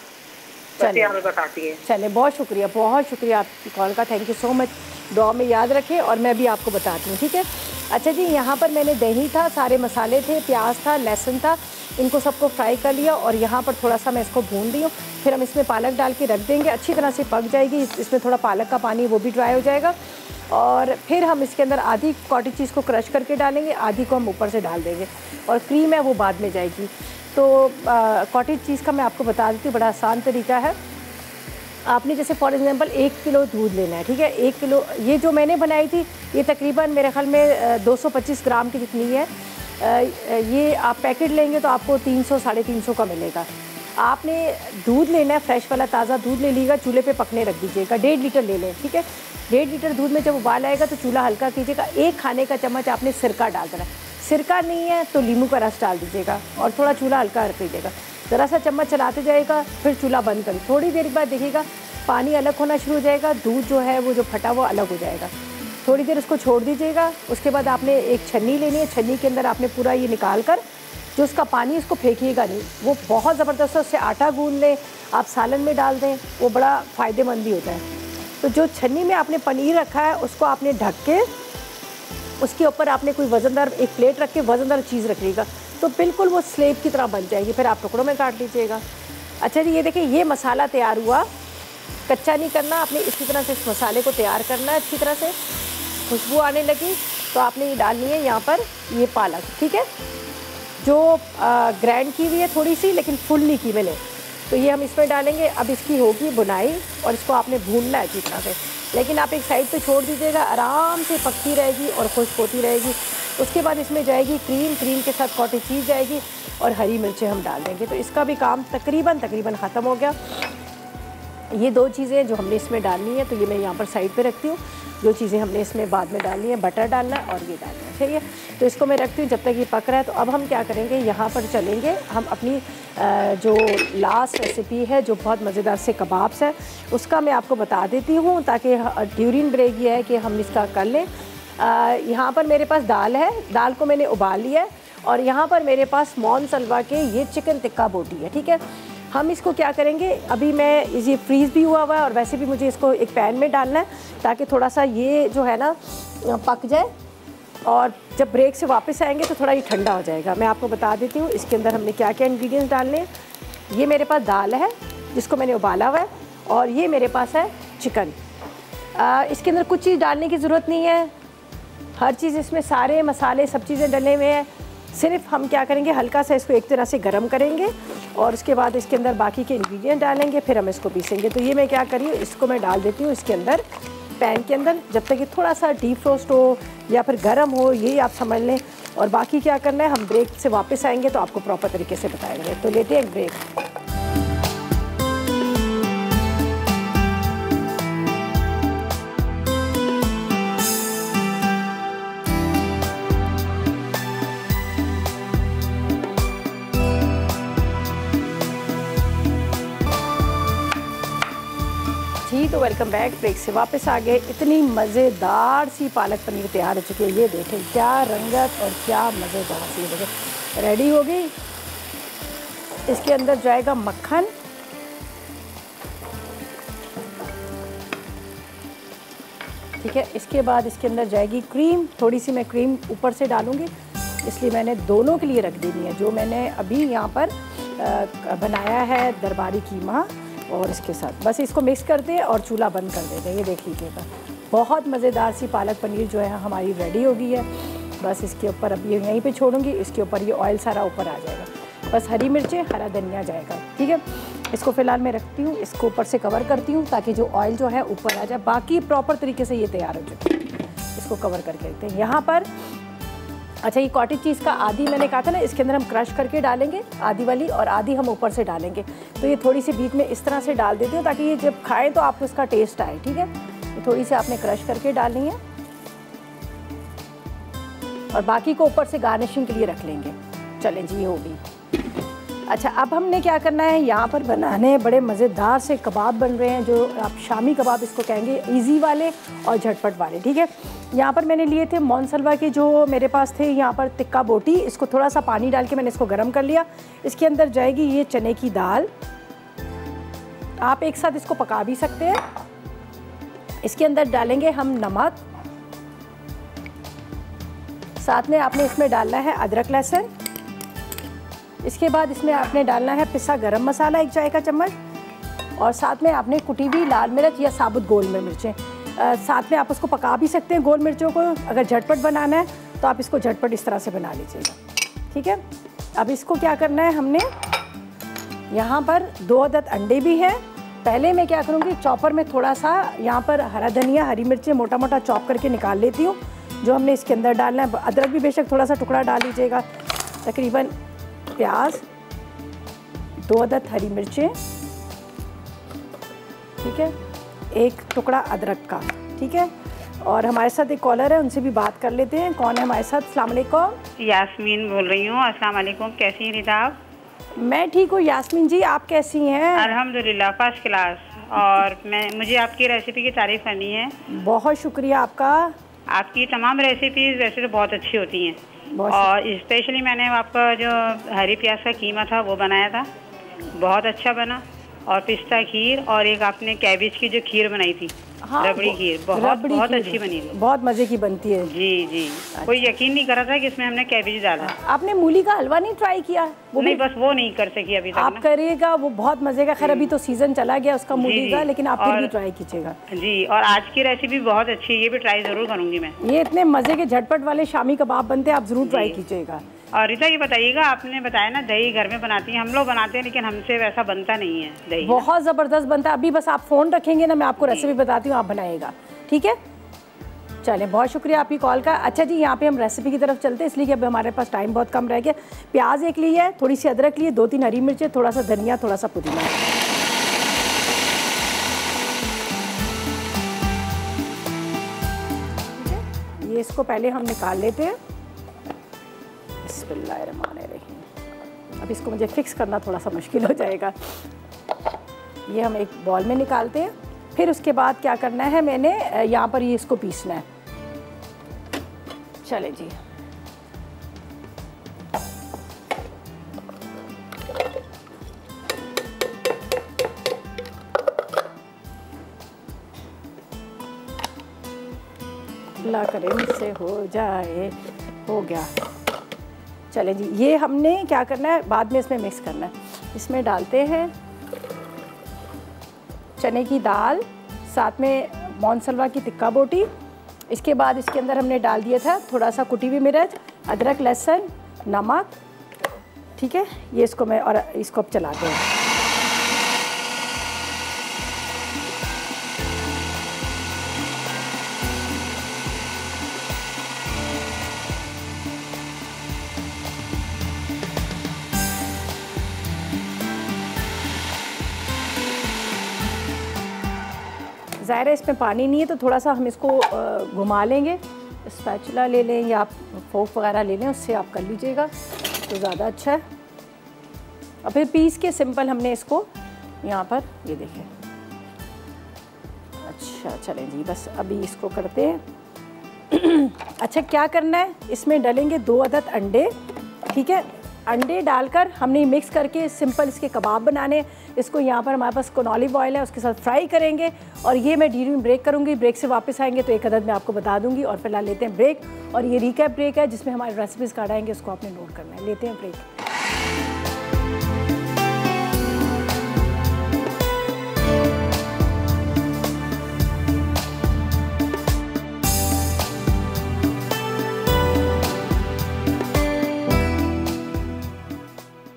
हमें बताती हैं। चले, बहुत शुक्रिया आपकी कॉल का, थैंक यू सो मच। दुआ में याद रखें और मैं भी आपको बताती हूँ, ठीक है? अच्छा जी, यहाँ पर मैंने दही था, सारे मसाले थे, प्याज था, लहसुन था, इनको सबको फ्राई कर लिया और यहाँ पर थोड़ा सा मैं इसको भून दी हूँ। फिर हम इसमें पालक डाल के रख देंगे, अच्छी तरह से पक जाएगी। इसमें थोड़ा पालक का पानी वो भी ड्राई हो जाएगा और फिर हम इसके अंदर आधी कॉटेज चीज़ को क्रश करके डालेंगे, आधी को हम ऊपर से डाल देंगे और क्रीम है वो बाद में जाएगी। तो कॉटेज चीज़ का मैं आपको बता देती हूँ, बड़ा आसान तरीका है। आपने जैसे फॉर एग्जांपल 1 किलो दूध लेना है, ठीक है? 1 किलो, ये जो मैंने बनाई थी ये तकरीबन मेरे ख्याल में 225 ग्राम की जितनी है। ये आप पैकेट लेंगे तो आपको 300 साढ़े 300 का मिलेगा। आपने दूध लेना है, फ्रेश वाला ताज़ा दूध ले लीजिएगा, चूल्हे पे पकने रख दीजिएगा। 1.5 लीटर ले लें, ठीक है? 1.5 लीटर दूध में जब उबाल आएगा तो चूल्हा हल्का कीजिएगा। 1 खाने का चम्मच आपने सिरका डाल देना है, सिरका नहीं है तो नींबू का रस डाल दीजिएगा और थोड़ा चूल्हा हल्का रख दीजिएगा। ज़रा सा चम्मच चलाते जाएगा, फिर चूल्हा बंद करें। थोड़ी देर बाद देखिएगा पानी अलग होना शुरू हो जाएगा, दूध जो है वो जो फटा वो अलग हो जाएगा। थोड़ी देर उसको छोड़ दीजिएगा। उसके बाद आपने एक छन्नी लेनी है, छन्नी के अंदर आपने पूरा ये निकाल कर जो उसका पानी उसको फेंकिएगा नहीं, वो बहुत ज़बरदस्त है, उससे आटा गूंद लें, आप सालन में डाल दें, वो बड़ा फ़ायदेमंद भी होता है। तो जो छन्नी में आपने पनीर रखा है उसको आपने ढक के उसके ऊपर आपने कोई वज़नदार एक प्लेट रख के वज़नदार चीज़ रखिएगा, तो बिल्कुल वो स्लेब की तरह बन जाएगी। फिर आप टुकड़ों में काट लीजिएगा। अच्छा जी, ये देखिए ये मसाला तैयार हुआ, कच्चा नहीं करना आपने, इसी तरह से इस मसाले को तैयार करना है अच्छी तरह से। खुशबू आने लगी तो आपने ये डालनी है यहाँ पर ये पालक, ठीक है? जो ग्राइंड की हुई है थोड़ी सी, लेकिन फुल नहीं की मैंने, तो ये हम इसमें डालेंगे। अब इसकी होगी बुनाई और इसको आपने भूनना है अच्छी तरह से, लेकिन आप एक साइड पे छोड़ दीजिएगा, आराम से पकती रहेगी और खुश्क होती रहेगी। उसके बाद इसमें जाएगी क्रीम, क्रीम के साथ कॉटेज चीज़ जाएगी और हरी मिर्चें हम डाल देंगे। तो इसका भी काम तकरीबन ख़त्म हो गया। ये 2 चीज़ें जो हमने इसमें डालनी है, तो ये मैं यहाँ पर साइड पे रखती हूँ। जो चीज़ें हमने इसमें बाद में डालनी है, बटर डालना है और ये डालना है, ठीक है? तो इसको मैं रखती हूँ जब तक ये पक रहा है। तो अब हम क्या करेंगे, यहाँ पर चलेंगे हम अपनी जो लास्ट रेसिपी है जो बहुत मज़ेदार से कबाब्स है, उसका मैं आपको बता देती हूँ ताकि ड्यूरिंग ब्रेक ये है कि हम इसका कर लें। यहाँ पर मेरे पास दाल है, दाल को मैंने उबाल लिया है और यहाँ पर मेरे पास मौन सलवा के ये चिकन टिक्का बोटी है, ठीक है? हम इसको क्या करेंगे, अभी मैं ये फ्रीज़ भी हुआ हुआ है और वैसे भी मुझे इसको एक पैन में डालना है ताकि थोड़ा सा ये जो है ना पक जाए और जब ब्रेक से वापस आएंगे तो थोड़ा ये ठंडा हो जाएगा। मैं आपको बता देती हूँ इसके अंदर हमने क्या क्या इंग्रेडिएंट्स डालने हैं। ये मेरे पास दाल है जिसको मैंने उबाला हुआ है और ये मेरे पास है चिकन। इसके अंदर कुछ चीज़ डालने की ज़रूरत नहीं है, हर चीज़ इसमें सारे मसाले सब चीज़ें डले हुए हैं। सिर्फ हम क्या करेंगे, हल्का सा इसको एक तरह से गर्म करेंगे और उसके बाद इसके अंदर बाकी के इंग्रेडिएंट डालेंगे, फिर हम इसको पीसेंगे। तो ये मैं क्या कर रही हूँ, इसको मैं डाल देती हूँ इसके अंदर, पैन के अंदर, जब तक कि थोड़ा सा डीप रोस्ट हो या फिर गर्म हो, यही आप समझ लें। और बाकी क्या करना है, हम ब्रेक से वापस आएंगे तो आपको प्रॉपर तरीके से बताएंगे। तो लेते हैं एक ब्रेक। जी तो वेलकम बैक, ब्रेक से वापस आ गए। इतनी मज़ेदार सी पालक पनीर तैयार हो चुकी है। ये देखें क्या रंगत और क्या मज़ेदार सी, देखें रेडी हो गई। इसके अंदर जाएगा मक्खन, ठीक है। इसके बाद इसके अंदर जाएगी क्रीम, थोड़ी सी मैं क्रीम ऊपर से डालूँगी, इसलिए मैंने दोनों के लिए रख देनी है। जो मैंने अभी यहाँ पर बनाया है दरबारी कीमा, और इसके साथ बस इसको मिक्स करते हैं और चूल्हा बंद कर देते हैं। ये देख लीजिएगा, बहुत मज़ेदार सी पालक पनीर जो है हमारी रेडी हो गई है। बस इसके ऊपर अब ये यहीं पे छोड़ूंगी, इसके ऊपर ये ऑयल सारा ऊपर आ जाएगा। बस हरी मिर्चें, हरा धनिया जाएगा, ठीक है। इसको फ़िलहाल मैं रखती हूँ, इसको ऊपर से कवर करती हूँ ताकि जो ऑयल जो है ऊपर आ जाए। बाकी प्रॉपर तरीके से ये तैयार हो चुकी है। इसको कवर करके रखते हैं यहाँ पर। अच्छा, ये कॉटेज चीज़ का आधी मैंने कहा था ना, इसके अंदर हम क्रश करके डालेंगे आधी वाली, और आधी हम ऊपर से डालेंगे। तो ये थोड़ी सी बीच में इस तरह से डाल देती हूँ ताकि ये जब खाएं तो आपको इसका टेस्ट आए, ठीक है। तो थोड़ी सी आपने क्रश करके डालनी है और बाकी को ऊपर से गार्निशिंग के लिए रख लेंगे। चलें जी, हो गई। अच्छा, अब हमने क्या करना है, यहाँ पर बनाने बड़े मज़ेदार से कबाब बन रहे हैं, जो आप शामी कबाब इसको कहेंगे, इजी वाले और झटपट वाले, ठीक है। यहाँ पर मैंने लिए थे मोनसलवा के, जो मेरे पास थे यहाँ पर टिक्का बोटी। इसको थोड़ा सा पानी डाल के मैंने इसको गर्म कर लिया। इसके अंदर जाएगी ये चने की दाल, आप एक साथ इसको पका भी सकते हैं। इसके अंदर डालेंगे हम नमक, साथ में आपने इसमें डालना है अदरक लहसुन। इसके बाद इसमें आपने डालना है पिसा गरम मसाला 1 चाय का चम्मच, और साथ में आपने कुटी हुई लाल मिर्च या साबुत गोल मिर्चें। साथ में आप उसको पका भी सकते हैं गोल मिर्चों को। अगर झटपट बनाना है तो आप इसको झटपट इस तरह से बना लीजिएगा, ठीक है। अब इसको क्या करना है, हमने यहाँ पर 2 अदद अंडे भी हैं। पहले मैं क्या करूँगी, चॉपर में थोड़ा सा यहाँ पर हरा धनिया, हरी मिर्चें मोटा मोटा चॉप करके निकाल लेती हूँ, जो हमने इसके अंदर डालना है। अदरक भी बेशक थोड़ा सा टुकड़ा डाल लीजिएगा। तकरीबन प्याज, 2 अदद हरी मिर्चें, ठीक है, 1 टुकड़ा अदरक का, ठीक है। और हमारे साथ एक कॉलर है, उनसे भी बात कर लेते हैं। कौन है हमारे साथ? अस्सलाम वालेकुम। यास्मीन बोल रही हूँ। अस्सलाम वालेकुम, कैसी हैं रिदा आप? मैं ठीक हूँ यास्मीन जी, आप कैसी हैं? अल्हम्दुलिल्लाह, फर्स्ट क्लास। और मुझे आपकी रेसिपी की तारीफ़ करनी है। बहुत शुक्रिया आपका। आपकी तमाम रेसिपीज़ वैसे तो बहुत अच्छी होती हैं, और स्पेशली मैंने आपका जो हरी प्याज का कीमा था वो बनाया था, बहुत अच्छा बना। और पिस्ता खीर, और एक आपने कैबेज की जो खीर बनाई थी, हाँ, रबड़ी खीर, बहुत अच्छी बनी थी, बहुत मज़े की बनती है। जी जी। अच्छा। कोई यकीन नहीं कर रहा था कि इसमें हमने कैबेज डाला। आपने मूली का हलवा नहीं ट्राई किया? वो नहीं, बस वो नहीं कर सकी अभी तक। आप करिएगा, वो बहुत मज़े का। खैर अभी तो सीज़न चला गया उसका मूली का, लेकिन आप फिर भी ट्राई कीजिएगा जी। और आज की रेसिपी बहुत अच्छी है, ये भी ट्राई ज़रूर करूँगी मैं। ये इतने मज़े के झटपट वाले शामी कबाब बनते हैं, आप ज़रूर ट्राई कीजिएगा। और रीता ये बताइएगा, आपने बताया ना दही घर में बनाती हैं, हम लोग बनाते हैं लेकिन हमसे वैसा बनता नहीं है दही। बहुत ज़बरदस्त बनता है। अभी बस आप फ़ोन रखेंगे ना, मैं आपको रेसिपी बताती हूँ, आप बनाइएगा, ठीक है। चलें, बहुत शुक्रिया आपकी कॉल का। अच्छा जी, यहाँ पे हम रेसिपी की तरफ चलते हैं, इसलिए कि अब हमारे पास टाइम बहुत कम रह गया। प्याज 1 ली है, थोड़ी सी अदरक ली है, 2-3 हरी मिर्चें, थोड़ा सा धनिया, थोड़ा सा पुदीना। ये इसको पहले हम निकाल लेते हैं। बिस्मिल्लाहिर्रहमानिर्रहीम। अब इसको मुझे फिक्स करना थोड़ा सा मुश्किल हो जाएगा। ये हम एक बॉल में निकालते हैं। फिर उसके बाद क्या करना है, मैंने यहाँ पर ये इसको पीसना है। चले जी, अल्लाह करे मुझसे हो जाए। हो गया। चले जी, ये हमने क्या करना है, बाद में इसमें मिक्स करना है। इसमें डालते हैं चने की दाल, साथ में मोनसलवा की टिक्का बोटी। इसके बाद इसके अंदर हमने डाल दिया था थोड़ा सा कुटी हुई मिर्च, अदरक लहसुन, नमक, ठीक है। ये इसको मैं और इसको अब चलाते हैं। ज़ाहिर है इसमें पानी नहीं है तो थोड़ा सा हम इसको घुमा लेंगे। स्पैचुला ले लें या आप फोक वगैरह ले लें, उससे आप कर लीजिएगा तो ज़्यादा अच्छा है। और फिर पीस के सिंपल हमने इसको यहाँ पर ये देखें। अच्छा चलें जी, बस अभी इसको करते हैं। अच्छा क्या करना है, इसमें डालेंगे 2 अदद अंडे, ठीक है। अंडे डालकर हमने मिक्स करके सिंपल इसके कबाब बनाने। इसको यहाँ पर हमारे पास ऑलिव ऑयल है, उसके साथ फ्राई करेंगे। और ये मैं धीरे में ब्रेक करूँगी, ब्रेक से वापस आएंगे तो एक अदद मैं आपको बता दूँगी। और फिलहाल लेते हैं ब्रेक, और ये रिकैप ब्रेक है जिसमें हमारे रेसिपीज़ कार्ड आएंगे, उसको आपने नोट करना है। लेते हैं ब्रेक।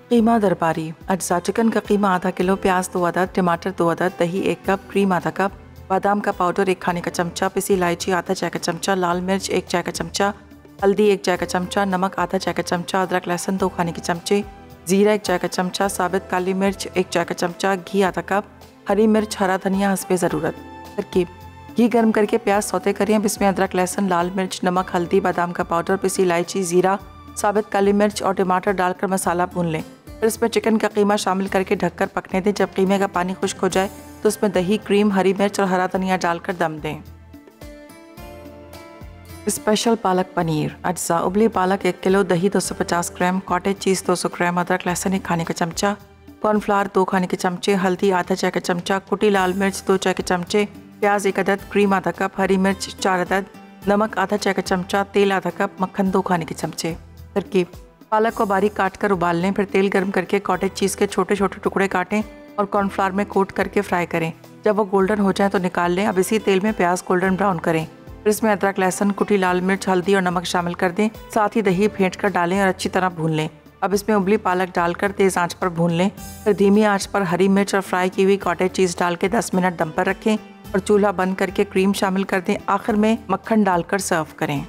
कीमा दरबारी। अज्जा चिकन का कीमा आधा किलो, प्याज 2 अदद, टमाटर 2 अदद, दही 1 कप, क्रीम आधा कप, बादाम का पाउडर 1 खाने का चमचा, पिसी इलायची आधा चाय का चमचा, लाल मिर्च 1 चाय का चमचा, हल्दी 1 चाय का चमचा, नमक आधा चाय का चमचा, अदरक लहसुन 2 खाने के चमचे, जीरा 1 चाय का चमचा, साबित काली मिर्च 1 चाय का चमचा, घी आधा कप, हरी मिर्च, हरा धनिया हस्बे ज़रूरत। तरकीब: घी गर्म करके प्याज सौते करें। अब इसमें अदरक लहसुन, लाल मिर्च, नमक, हल्दी, बादाम का पाउडर, पिसी इलायची, जीरा, साबित काली मिर्च और टमाटर डालकर मसाला भून लें। फिर इसमें चिकन का कीमा शामिल करके ढककर पकने दें। जब कीमे का पानी खुश्क हो जाए तो उसमें दही, क्रीम, हरी मिर्च और हरा धनिया डालकर दम दें। स्पेशल पालक पनीर। अज्जा: उबली पालक 1 किलो, दही 250 ग्राम, कॉटेज चीज़ 200 ग्राम, अदरक लहसुन 1 खाने का चमचा, कॉर्नफ्लावर 2 खाने के चमचे, हल्दी आधा चाय का चमचा, कुटी लाल मिर्च 2 चाय के चमचे, प्याज 1 अदद, क्रीम आधा कप, हरी मिर्च 4 अदद, नमक आधा चाय का चमचा, तेल आधा कप, मक्खन 2 खाने के चमचे। तरकीब: पालक को बारीक काट कर उबाल लें। फिर तेल गर्म करके कॉटेज चीज़ के छोटे छोटे टुकड़े काटें और कॉर्नफ्लावर में कोट करके फ्राई करें। जब वो गोल्डन हो जाए तो निकाल लें। अब इसी तेल में प्याज गोल्डन ब्राउन करें। फिर इसमें अदरक लहसुन, कुटी लाल मिर्च, हल्दी और नमक शामिल कर दें। साथ ही दही फेंट कर डालें और अच्छी तरह भून लें। अब इसमें उबली पालक डालकर तेज़ आंच पर भून लें। फिर धीमी आंच पर हरी मिर्च और फ्राई की हुई कॉटेज चीज़ डाल के 10 मिनट दम पर रखें और चूल्हा बंद करके क्रीम शामिल कर दें। आखिर में मक्खन डालकर सर्व करें।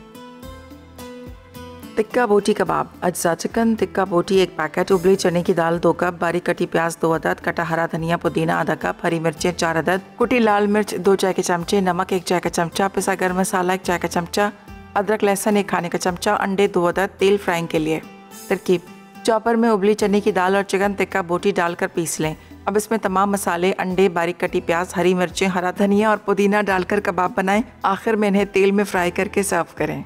टिक्का बोटी कबाब। अज्जा चिकन टिक्का बोटी 1 पैकेट, उबली चने की दाल 2 कप, बारीक कटी प्याज 2 अदद, कटा हरा धनिया पुदीना आधा कप, हरी मिर्चें 4 अदद, कुटी लाल मिर्च 2 चाय के चमचे, नमक 1 चाय का चमचा, पिसा गर्म मसाला 1 चाय का चमचा, अदरक लहसुन 1 खाने का चमचा, अंडे 2 अदद, तेल फ्राइंग के लिए। तरकीब: चॉपर में उबली चने की दाल और चिकन टिक्का बोटी डालकर पीस लें। अब इसमें तमाम मसाले, अंडे, बारीक कटी प्याज, हरी मिर्चें, हरा धनिया और पुदीना डालकर कबाब बनाएं। आखिर में इन्हें तेल में फ्राई करके सर्व करें।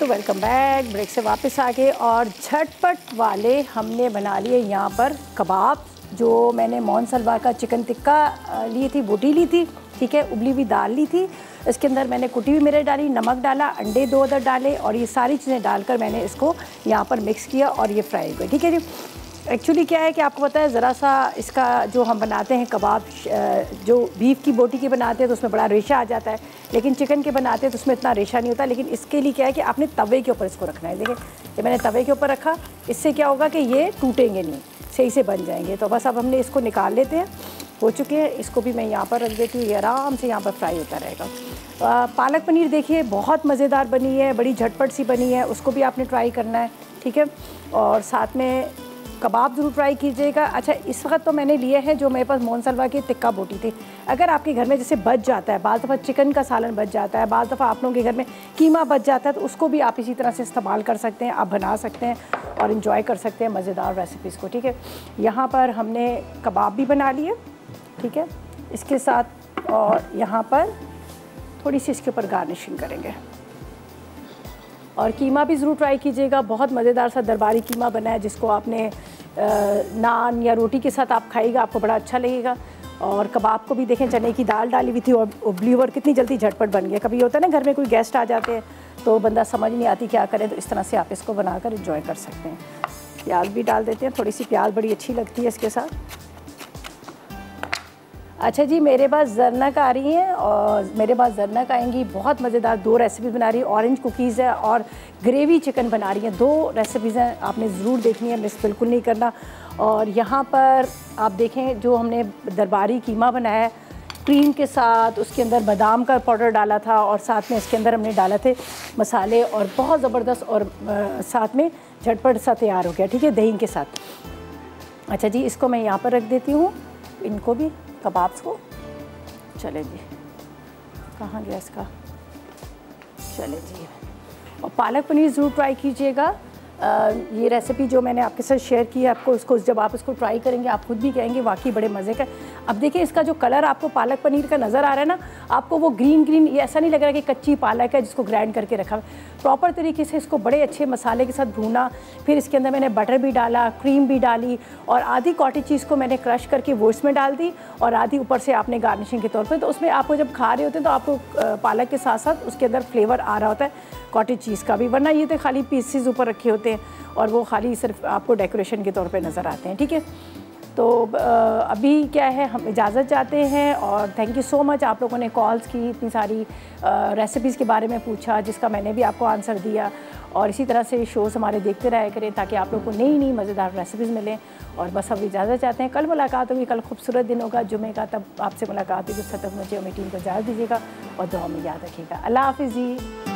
Welcome back. ब्रेक से वापस आ गए और झटपट वाले हमने बना लिए यहाँ पर कबाब। जो मैंने मोहन सलवा का चिकन टिक्का ली थी, बोटी ली थी, ठीक है, उबली हुई दाल ली थी, इसके अंदर मैंने कुटी हुई मिर्च डाली, नमक डाला, अंडे 2 अदद डाले और ये सारी चीज़ें डालकर मैंने इसको यहाँ पर मिक्स किया और ये फ्राई हुए, ठीक है जी। एक्चुअली क्या है कि आपको पता है ज़रा सा इसका जो हम बनाते हैं कबाब, जो बीफ की बोटी की बनाते हैं तो उसमें बड़ा रेशा आ जाता है, लेकिन चिकन के बनाते हैं तो उसमें इतना रेशा नहीं होता। लेकिन इसके लिए क्या है कि आपने तवे के ऊपर इसको रखना है। देखिए ये मैंने तवे के ऊपर रखा, इससे क्या होगा कि ये टूटेंगे नहीं, सही से बन जाएंगे। तो बस अब हमने इसको निकाल लेते हैं, हो चुके हैं। इसको भी मैं यहाँ पर रख देती हूँ, ये आराम से यहाँ पर फ्राई होता रहेगा। पालक पनीर देखिए बहुत मज़ेदार बनी है, बड़ी झटपट सी बनी है, उसको भी आपने ट्राई करना है, ठीक है। और साथ में कबाब ज़रूर ट्राई कीजिएगा। अच्छा, इस वक्त तो मैंने लिए हैं जो मेरे पास मोहन सलवा की टिक्का बोटी थी। अगर आपके घर में जैसे बच जाता है, बाज़ दफ़ा चिकन का सालन बच जाता है, बाज़ दफ़ा आप लोगों के घर में कीमा बच जाता है, तो उसको भी आप इसी तरह से इस्तेमाल कर सकते हैं, आप बना सकते हैं और इन्जॉय कर सकते हैं मज़ेदार रेसिपीज़ को, ठीक है। यहाँ पर हमने कबाब भी बना लिए, ठीक है, इसके साथ और यहाँ पर थोड़ी सी इसके ऊपर गार्निशिंग करेंगे। और कीमा भी ज़रूर ट्राई कीजिएगा, बहुत मज़ेदार सा दरबारी कीमा बना है जिसको आपने नान या रोटी के साथ आप खाइएगा, आपको बड़ा अच्छा लगेगा। और कबाब को भी देखें, चने की दाल डाली हुई थी और उबली हुई, और कितनी जल्दी झटपट बन गया। कभी होता है ना घर में कोई गेस्ट आ जाते हैं तो बंदा समझ नहीं आती क्या करे, तो इस तरह से आप इसको बनाकर एंजॉय कर सकते हैं। प्याज भी डाल देते हैं, थोड़ी सी प्याज बड़ी अच्छी लगती है इसके साथ। अच्छा जी, मेरे पास ज़रनक आ रही हैं और मेरे पास ज़रनक आएंगी, बहुत मज़ेदार 2 रेसिपी बना रही है। ऑरेंज कुकीज़ है और ग्रेवी चिकन बना रही हैं। 2 रेसिपीज़ हैं, आपने ज़रूर देखनी है, मिस बिल्कुल नहीं करना। और यहाँ पर आप देखें जो हमने दरबारी कीमा बनाया है क्रीम के साथ, उसके अंदर बादाम का पाउडर डाला था और साथ में इसके अंदर हमने डाला थे मसाले, और बहुत ज़बरदस्त और साथ में झटपट सा तैयार हो गया। ठीक है, दही के साथ। अच्छा जी, इसको मैं यहाँ पर रख देती हूँ, इनको भी कबाब्स को। चले जी, कहाँ गया इसका, चले जी। और पालक पनीर ज़रूर ट्राई कीजिएगा। ये रेसिपी जो मैंने आपके साथ शेयर की है, आपको इसको जब आप इसको ट्राई करेंगे आप खुद भी कहेंगे वाकई बड़े मज़े का। अब देखिए इसका जो कलर आपको पालक पनीर का नज़र आ रहा है ना, आपको वो ग्रीन ग्रीन, ये ऐसा नहीं लग रहा कि कच्ची पालक है जिसको ग्राइंड करके रखा है। प्रॉपर तरीके से इसको बड़े अच्छे मसाले के साथ भूना, फिर इसके अंदर मैंने बटर भी डाला, क्रीम भी डाली, और आधी कॉटेज चीज़ को मैंने क्रश करके वो इसमें डाल दी, और आधी ऊपर से आपने गार्निशिंग के तौर पर। तो उसमें आपको जब खा रहे होते हैं तो आपको पालक के साथ साथ उसके अंदर फ्लेवर आ रहा होता है कॉटेज चीज़ का भी, वरना ये तो खाली पीसेस ऊपर रखे होते हैं और वो खाली सिर्फ आपको डेकोरेशन के तौर पे नज़र आते हैं। ठीक है, तो अभी क्या है, हम इजाज़त चाहते हैं। और थैंक यू सो मच, आप लोगों ने कॉल्स की, इतनी सारी रेसिपीज़ के बारे में पूछा जिसका मैंने भी आपको आंसर दिया। और इसी तरह से शोज़ हमारे देखते रहा करें ताकि आप लोग को नई नई मज़ेदार रेसिपीज़ मिलें। और बस अब इजाज़त चाहते हैं, कल मुलाकात होगी, कल खूबसूरत दिन होगा जुमे का, तब आपसे मुलाकात होगी। तब तक मुझे मेरी टीम को इजाज़त दीजिएगा और दुआ में याद रखिएगा। अल्लाह हाफ़िज़ जी।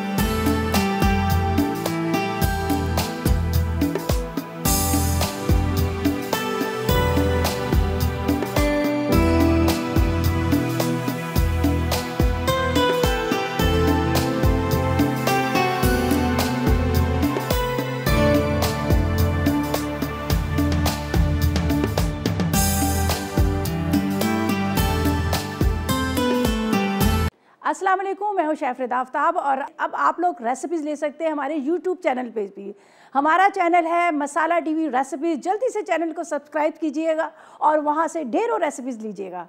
अस्सलाम वालेकुम, मैं हूँ शेफ़ रिदा आफ्ताब, और अब आप लोग रेसिपीज़ ले सकते हैं हमारे यूट्यूब चैनल पे भी। हमारा चैनल है मसाला टीवी रेसिपीज़। जल्दी से चैनल को सब्सक्राइब कीजिएगा और वहाँ से ढेरों रेसिपीज़ लीजिएगा।